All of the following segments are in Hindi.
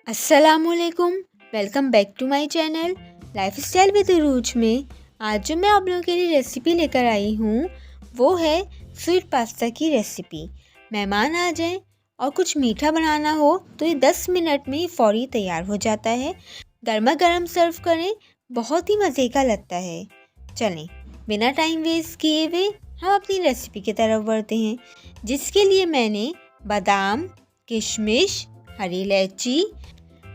अस्सलामुअलैकुम। Welcome back to my channel lifestyle with रूज में। आज जो मैं आप लोगों के लिए रेसिपी लेकर आई हूँ वो है स्वीट पास्ता की रेसिपी। मेहमान आ जाएं और कुछ मीठा बनाना हो तो ये 10 मिनट में ही फ़ौरी तैयार हो जाता है। गर्मा गर्म सर्व करें, बहुत ही मज़े का लगता है। चलें बिना टाइम वेस्ट किए हुए हम अपनी रेसिपी की तरफ बढ़ते हैं, जिसके लिए मैंने बादाम, किशमिश, हरी इलायची,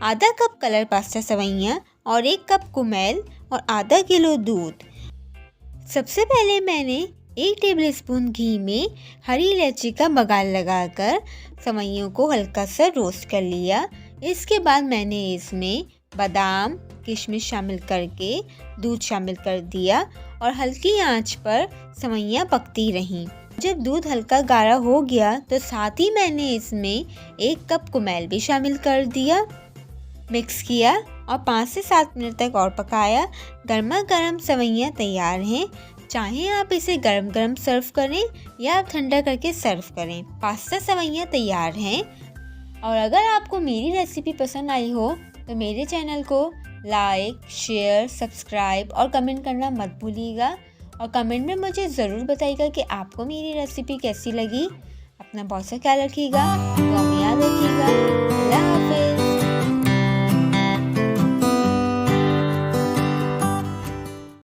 आधा कप कलर पास्ता सवैयाँ और 1 कप कुमेल और आधा किलो दूध। सबसे पहले मैंने 1 टेबलस्पून घी में हरी इलायची का बघार लगाकर सवैयों को हल्का सा रोस्ट कर लिया। इसके बाद मैंने इसमें बादाम, किशमिश शामिल करके दूध शामिल कर दिया और हल्की आंच पर सवैयाँ पकती रहीं। जब दूध हल्का गाढ़ा हो गया तो साथ ही मैंने इसमें 1 कप कुमेल भी शामिल कर दिया। मिक्स किया और 5 से 7 मिनट तक और पकाया। गर्मा गर्म सवैयाँ तैयार हैं। चाहे आप इसे गरम गरम सर्व करें या आप ठंडा करके सर्व करें। पास्ता सवैयाँ तैयार हैं। और अगर आपको मेरी रेसिपी पसंद आई हो तो मेरे चैनल को लाइक, शेयर, सब्सक्राइब और कमेंट करना मत भूलिएगा। और कमेंट में मुझे ज़रूर बताइएगा कि आपको मेरी रेसिपी कैसी लगी। अपना बहुत सा ख्याल रखिएगा, दुआ में याद रखिएगा। अल्लाह हाफ़िज़।